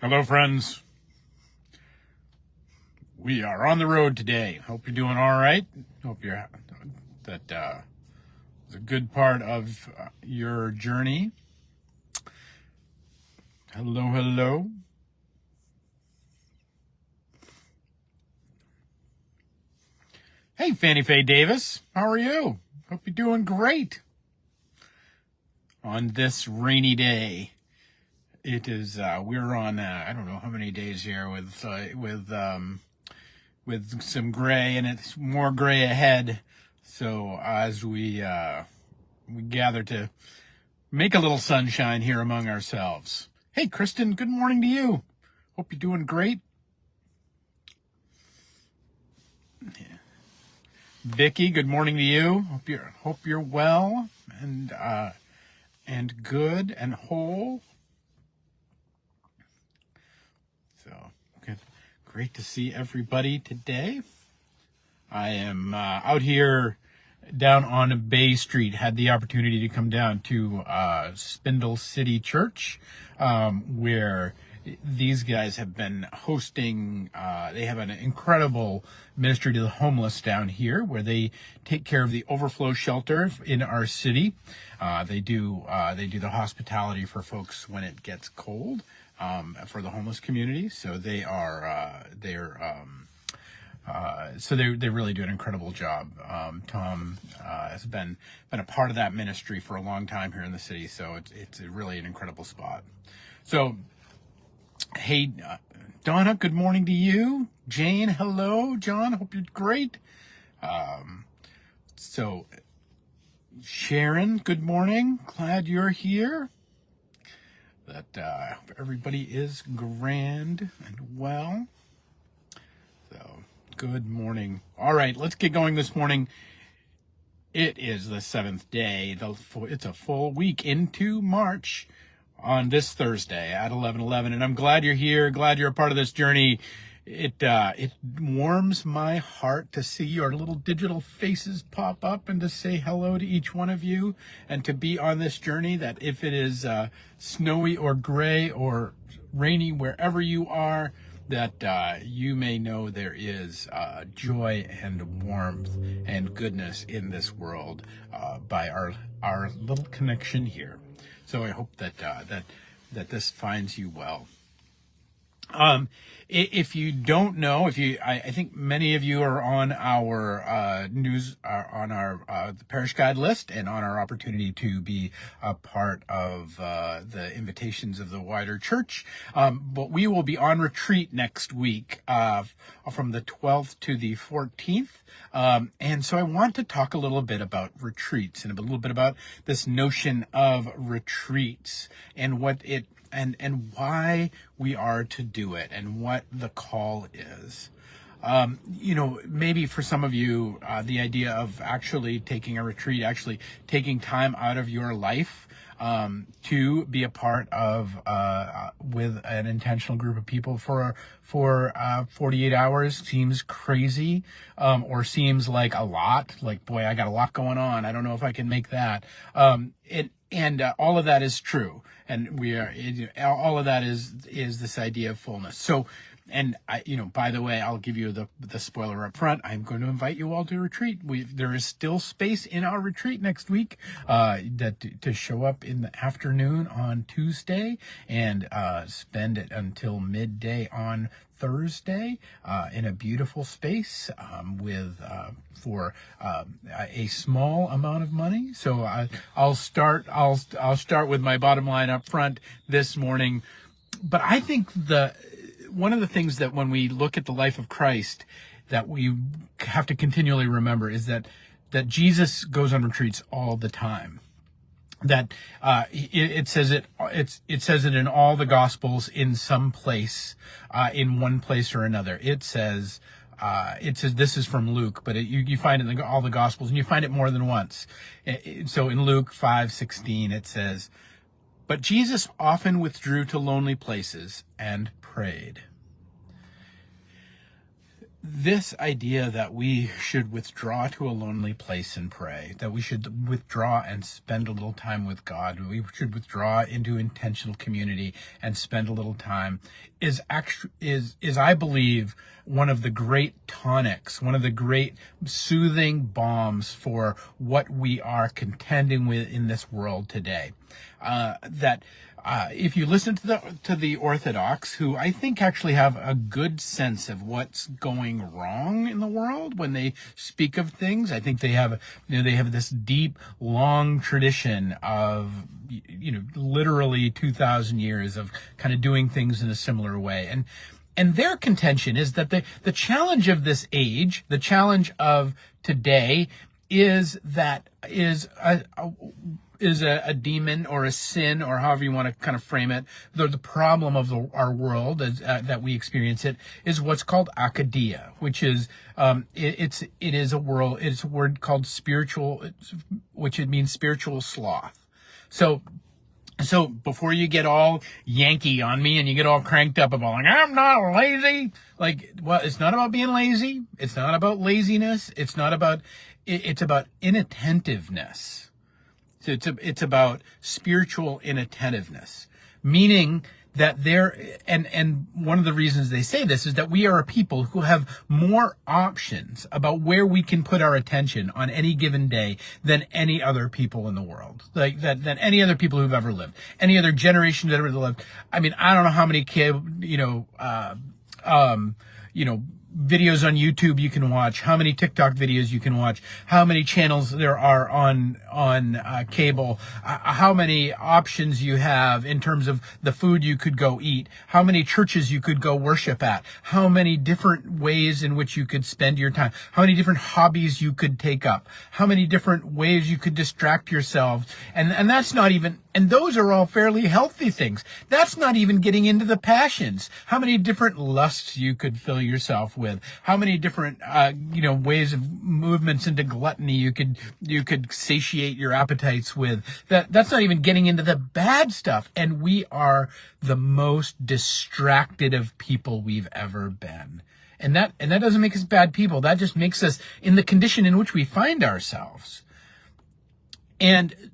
Hello, friends. We are on the road today. Hope you're doing all right. Hope that is a good part of your journey. Hello, hello. Hey, Fannie Faye Davis. How are you? Hope you're doing great. On this rainy day. It is. We're on. I don't know how many days here with some gray, and it's more gray ahead. So as we gather to make a little sunshine here among ourselves. Hey, Kristen. Good morning to you. Hope you're doing great. Yeah. Vicky. Good morning to you. Hope you're well and good and whole. So good. Great to see everybody today. I am out here down on Bay Street. Had the opportunity to come down to Spindle City Church, where these guys have been hosting. They have an incredible ministry to the homeless down here, where they take care of the overflow shelter in our city. They do the hospitality for folks when it gets cold. For the homeless community, so they really do an incredible job. Tom has been a part of that ministry for a long time here in the city, so it's really an incredible spot. So, hey, Donna, good morning to you. Jane, hello. John, hope you're great. So, Sharon, good morning. Glad you're here. That everybody is grand and well. So, good morning. All right, let's get going this morning. It is the 7th day. It's a full week into March on this Thursday at 11:11, and I'm glad you're here. Glad you're a part of this journey. It warms my heart to see your little digital faces pop up and to say hello to each one of you and to be on this journey, that if it is snowy or gray or rainy wherever you are, that you may know there is joy and warmth and goodness in this world by our little connection here. So I hope that this finds you well. If you don't know, I think many of you are on our the parish guide list and on our opportunity to be a part of the invitations of the wider church. But we will be on retreat next week from the 12th to the 14th. And so I want to talk a little bit about retreats and a little bit about this notion of retreats and what it and why we are to do it and what the call is. Maybe for some of you, the idea of actually taking a retreat, actually taking time out of your life to be a part of with an intentional group of people for 48 hours seems crazy, or seems like a lot. Like, boy, I got a lot going on. I don't know if I can make that. And all of that is true. And all of that is this idea of fullness. So, and by the way, I'll give you the spoiler up front. I'm going to invite you all to a retreat. There is still space in our retreat next week, to show up in the afternoon on Tuesday and spend it until midday on Thursday in a beautiful space for a small amount of money. So I'll start with my bottom line up front this morning. But I think one of the things that when we look at the life of Christ that we have to continually remember is that Jesus goes on retreats all the time. That it says it in all the Gospels in some place, in one place or another. It says this is from Luke, but you find it in all the Gospels, and you find it more than once. So in Luke 5:16, it says, "But Jesus often withdrew to lonely places and prayed." this idea that we should withdraw to a lonely place and pray, that we should withdraw and spend a little time with God, we should withdraw into intentional community and spend a little time, is I believe one of the great tonics, one of the great soothing balms for what we are contending with in this world today. If you listen to the Orthodox, who I think actually have a good sense of what's going wrong in the world when they speak of things, I think they have this deep, long tradition of literally 2,000 years of kind of doing things in a similar way, and their contention is that the challenge of this age, the challenge of today, is a demon or a sin, or however you want to kind of frame it. The problem of our world that we experience it is what's called akadia, which is it's a word called spiritual, which it means spiritual sloth. So before you get all Yankee on me and you get all cranked up about like, I'm not lazy, it's not about being lazy. It's not about laziness. It's about inattentiveness. So it's about spiritual inattentiveness, meaning that and one of the reasons they say this is that we are a people who have more options about where we can put our attention on any given day than any other people in the world, than any other people who've ever lived, any other generation that ever lived. I mean, I don't know how many videos on YouTube you can watch, how many TikTok videos you can watch, how many channels there are on cable, how many options you have in terms of the food you could go eat, how many churches you could go worship at, how many different ways in which you could spend your time, how many different hobbies you could take up, how many different ways you could distract yourselves. And that's not even, and those are all fairly healthy things. That's not even getting into the passions. How many different lusts you could fill yourself with, how many different ways of movements into gluttony you could satiate your appetites with. That's not even getting into the bad stuff. And we are the most distracted of people we've ever been. And that doesn't make us bad people. That just makes us in the condition in which we find ourselves. And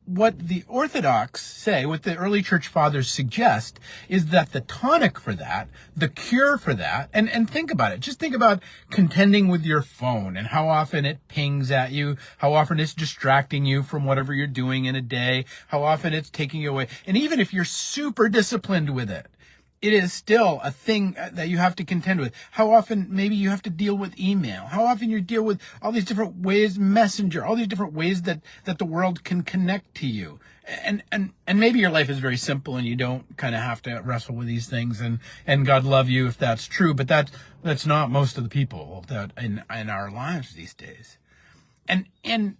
what the Orthodox say, what the early church fathers suggest, is that the tonic for that, the cure for that, and think about it. Just think about contending with your phone and how often it pings at you, how often it's distracting you from whatever you're doing in a day, how often it's taking you away. And even if you're super disciplined with it, it is still a thing that you have to contend with. How often maybe you have to deal with email. How often you deal with all these different ways, messenger, all these different ways that the world can connect to you. And maybe your life is very simple and you don't kind of have to wrestle with these things, and God love you if that's true, but that's not most of the people that in our lives these days. And in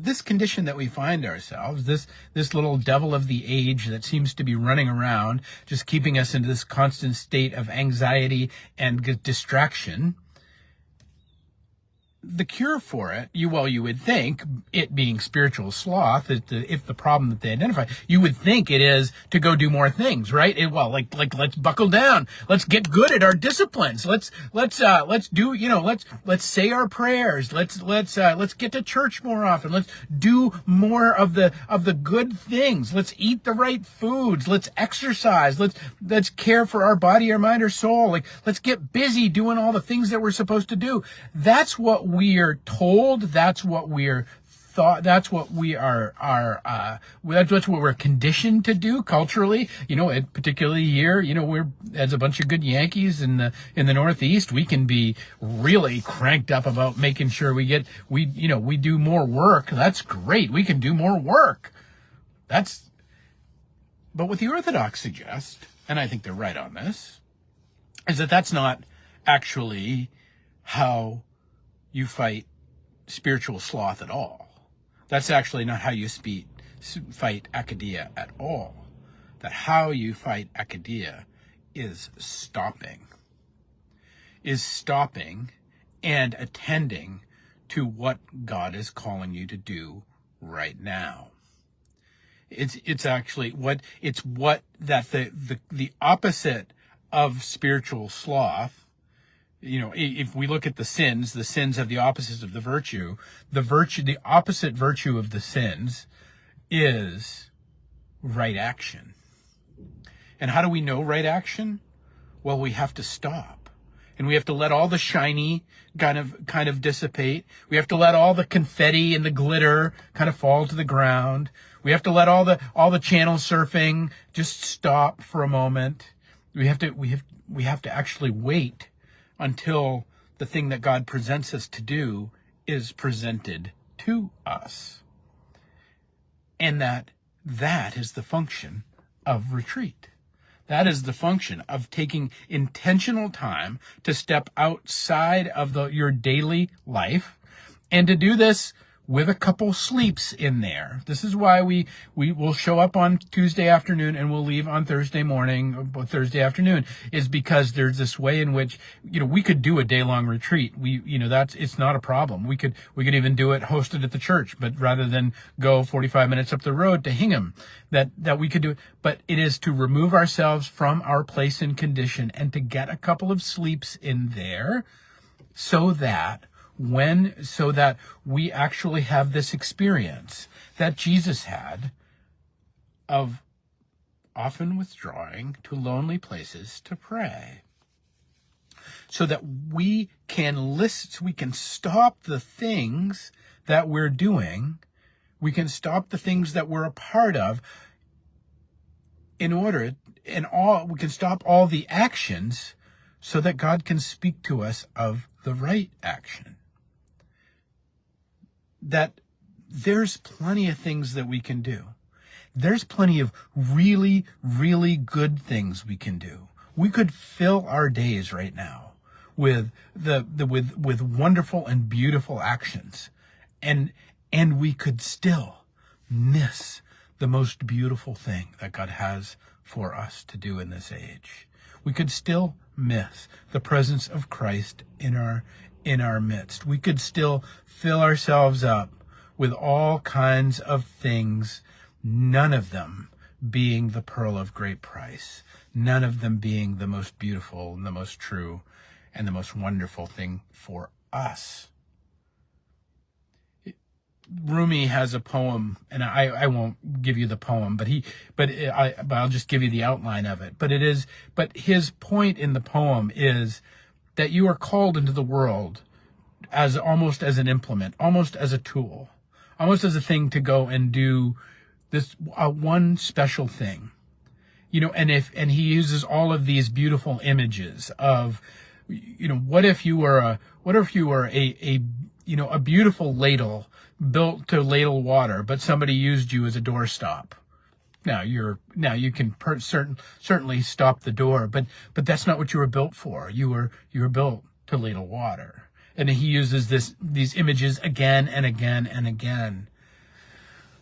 this condition that we find ourselves, this little devil of the age that seems to be running around, just keeping us into this constant state of anxiety and distraction, the cure for it, you would think, it being spiritual sloth, if the problem that they identify, you would think it is to go do more things, right? Let's buckle down. Let's get good at our disciplines. Let's say our prayers. Let's get to church more often. Let's do more of the good things. Let's eat the right foods. Let's exercise. Let's care for our body, our mind, our soul. Let's get busy doing all the things that we're supposed to do. That's what we are told. That's what we're thought. That's what we that's what we're conditioned to do culturally. Particularly here, we're, as a bunch of good Yankees in the Northeast, we can be really cranked up about making sure we do more work. That's great. We can do more work. But what the Orthodox suggest, and I think they're right on this, is that that's not actually how you fight spiritual sloth at all. That's actually not how you fight akadia at all. That how you fight akadia is stopping and attending to what God is calling you to do right now. It's actually the opposite of spiritual sloth if we look at the sins have the opposites of the virtue. The opposite virtue of the sins is right action. And how do we know right action? Well, we have to stop. And we have to let all the shiny kind of dissipate. We have to let all the confetti and the glitter kind of fall to the ground. We have to let all the channel surfing just stop for a moment. We have to actually wait until the thing that God presents us to do is presented to us. And that is the function of retreat. That is the function of taking intentional time to step outside of your daily life, and to do this with a couple sleeps in there. This is why we will show up on Tuesday afternoon and we'll leave on Thursday morning or Thursday afternoon, is because there's this way in which, we could do a day-long retreat. It's not a problem. We could even do it hosted at the church, but rather than go 45 minutes up the road to Hingham, that we could do it. But it is to remove ourselves from our place and condition and to get a couple of sleeps in there so that we actually have this experience that Jesus had of often withdrawing to lonely places to pray, so that we can listen, so we can stop the things that we're doing, we can stop the things that we're a part of, we can stop all the actions so that God can speak to us of the right action. That there's plenty of things that we can do. There's plenty of really, really good things we can do. We could fill our days right now with with wonderful and beautiful actions, and we could still miss the most beautiful thing that God has for us to do in this age. We could still miss the presence of Christ in our midst. We could still fill ourselves up with all kinds of things, none of them being the pearl of great price, none of them being the most beautiful and the most true and the most wonderful thing for us. Rumi has a poem, and I won't give you the poem, but I'll just give you the outline of it. But his point in the poem is that you are called into the world as almost as an implement, almost as a tool, almost as a thing to go and do this one special thing, and he uses all of these beautiful images of, what if you were a beautiful ladle built to ladle water, but somebody used you as a doorstop. Now you can certainly stop the door, but that's not what you were built for. You were built to ladle water. And he uses these images again and again and again.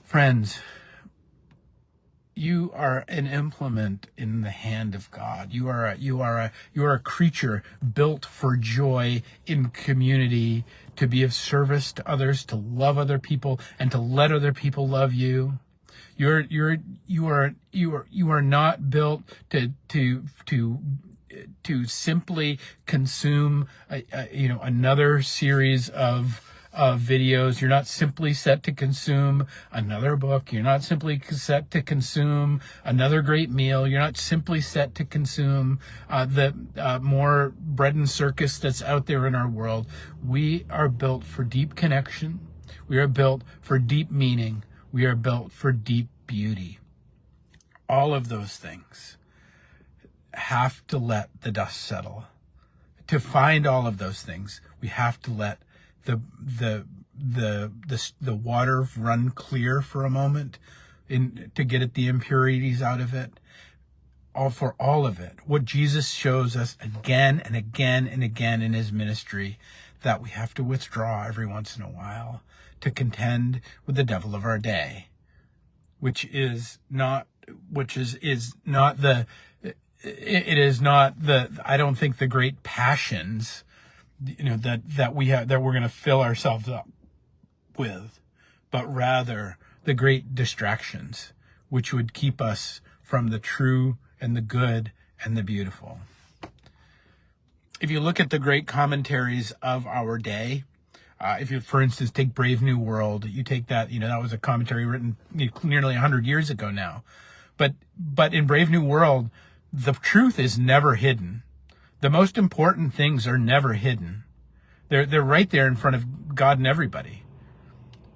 Friends, you are an implement in the hand of God. You are a creature built for joy in community, to be of service to others, to love other people, and to let other people love you. You are not built to simply consume another series of videos. You're not simply set to consume another book. You're not simply set to consume another great meal. You're not simply set to consume the more bread and circus that's out there in our world. We are built for deep connection. We are built for deep meaning. We are built for deep beauty. All of those things have to let the dust settle. To find all of those things, we have to let the water run clear for a moment, to get at the impurities out of it. For all of it, what Jesus shows us again and again and again in his ministry, that we have to withdraw every once in a while to contend with the devil of our day, is not the I don't think the great passions that we're going to fill ourselves up with, but rather the great distractions which would keep us from the true and the good and the beautiful. if you look at the great commentaries of our day, if you, for instance, take Brave New World, you take that, that was a commentary written nearly 100 years ago now. But in Brave New World, the truth is never hidden. The most important things are never hidden. They're right there in front of God and everybody.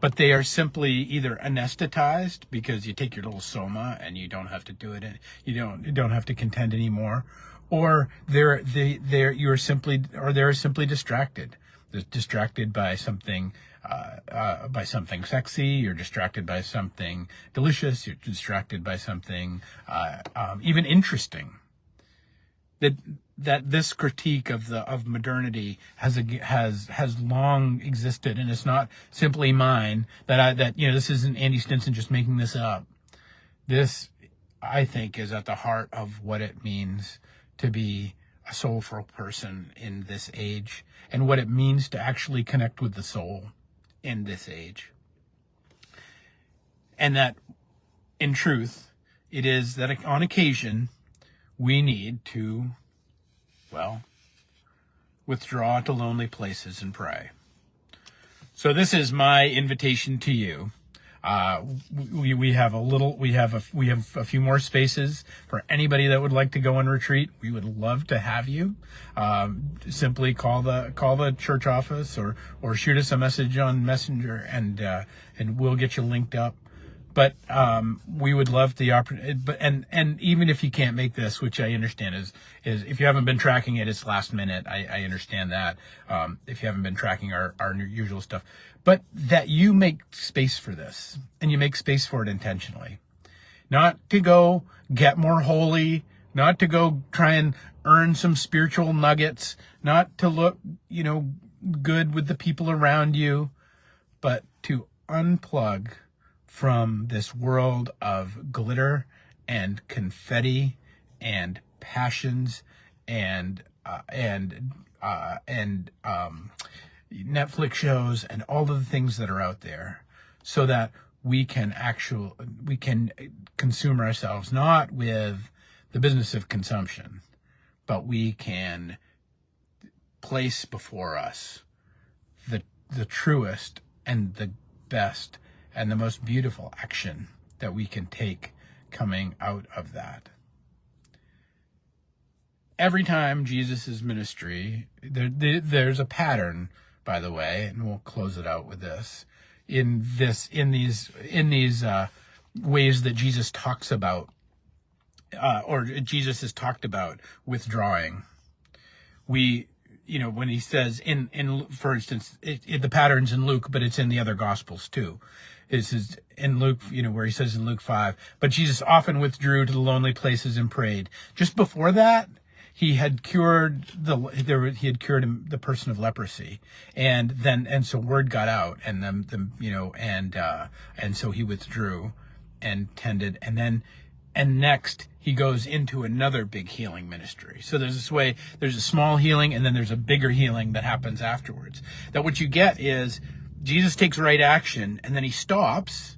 But they are simply either anesthetized because you take your little soma and you don't have to do it, you don't have to contend anymore, or they're simply distracted. They're distracted by something sexy. You're distracted by something delicious. You're distracted by something even interesting. That this critique of modernity has long existed, and it's not simply mine. This isn't Andy Stinson just making this up. This, I think, is at the heart of what it means to be a soulful person in this age, and what it means to actually connect with the soul in this age. And that, in truth, it is that on occasion we need to, withdraw to lonely places and pray. So this is my invitation to you. We have a few more spaces for anybody that would like to go on retreat. We would love to have you. Simply call the church office or shoot us a message on Messenger, and we'll get you linked up. But we would love the opportunity. And even if you can't make this, which I understand is if you haven't been tracking it, it's last minute. I understand that. If you haven't been tracking our usual stuff, but that you make space for this, and you make space for it intentionally, not to go get more holy, not to go try and earn some spiritual nuggets, not to look, good with the people around you, but to unplug from this world of glitter and confetti and passions and Netflix shows and all of the things that are out there, so that we can consume ourselves not with the business of consumption, but we can place before us the truest and the best and the most beautiful action that we can take coming out of that. Every time Jesus' ministry, there's a pattern, by the way, and we'll close it out with this. In these ways that Jesus talks about, or Jesus has talked about withdrawing. When he says for instance, the pattern's in Luke, but it's in the other Gospels too. This is in Luke, where he says in Luke 5, but Jesus often withdrew to the lonely places and prayed. Just before that, he had cured the person of leprosy, and so word got out, and so he withdrew and tended, and next he goes into another big healing ministry. So there's a small healing, and then there's a bigger healing that happens afterwards. That what you get is Jesus takes right action, and then he stops,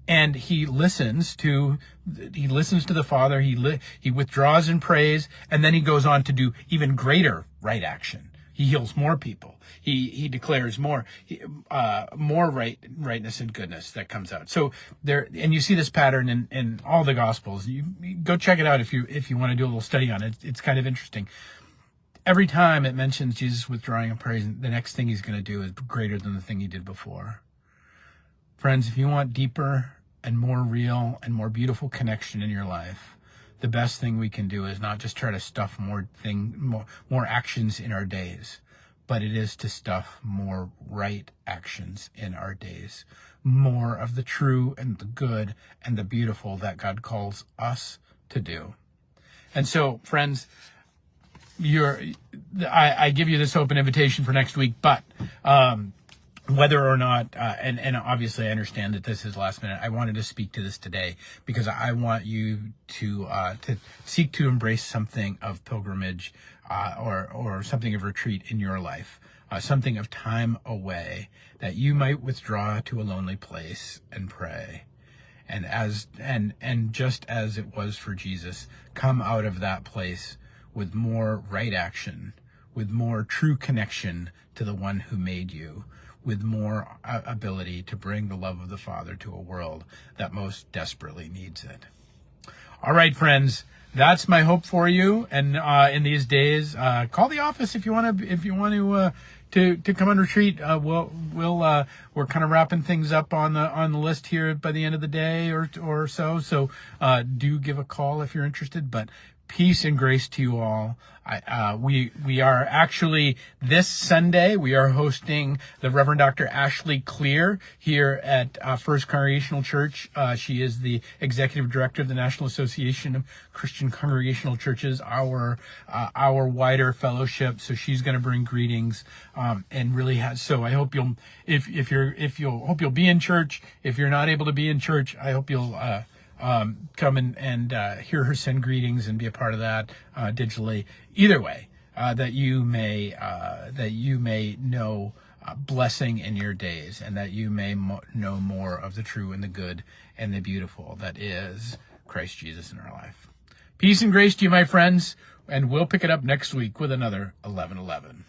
and he listens to the Father. He withdraws and prays, and then he goes on to do even greater right action. He heals more people. He declares more rightness and goodness that comes out. So there, and you see this pattern in all the Gospels. You go check it out if you want to do a little study on it. It's kind of interesting. Every time it mentions Jesus withdrawing and praying, the next thing he's going to do is greater than the thing he did before. Friends, if you want deeper and more real and more beautiful connection in your life, the best thing we can do is not just try to stuff more actions in our days, but it is to stuff more right actions in our days. More of the true and the good and the beautiful that God calls us to do. And so, friends, I give you this open invitation for next week, but whether or not, and obviously I understand that this is last minute, I wanted to speak to this today because I want you to seek to embrace something of pilgrimage or something of retreat in your life, something of time away, that you might withdraw to a lonely place and pray. And just as it was for Jesus, come out of that place with more right action, with more true connection to the one who made you, with more ability to bring the love of the Father to a world that most desperately needs it. All right, friends, that's my hope for you. And in these days, call the office if you want to come on retreat. We're kind of wrapping things up on the list here by the end of the day or so. So do give a call if you're interested. But peace and grace to you all. We are actually this Sunday, we are hosting the Reverend Dr. Ashley Clear here at First Congregational Church. She is the Executive Director of the National Association of Christian Congregational Churches, our wider fellowship. So she's going to bring greetings, and really so I hope you'll be in church. If you're not able to be in church, I hope you'll come and hear her send greetings and be a part of that digitally. Either way, that you may know blessing in your days, and that you may know more of the true and the good and the beautiful that is Christ Jesus in our life. Peace and grace to you, my friends, and we'll pick it up next week with another 11:11.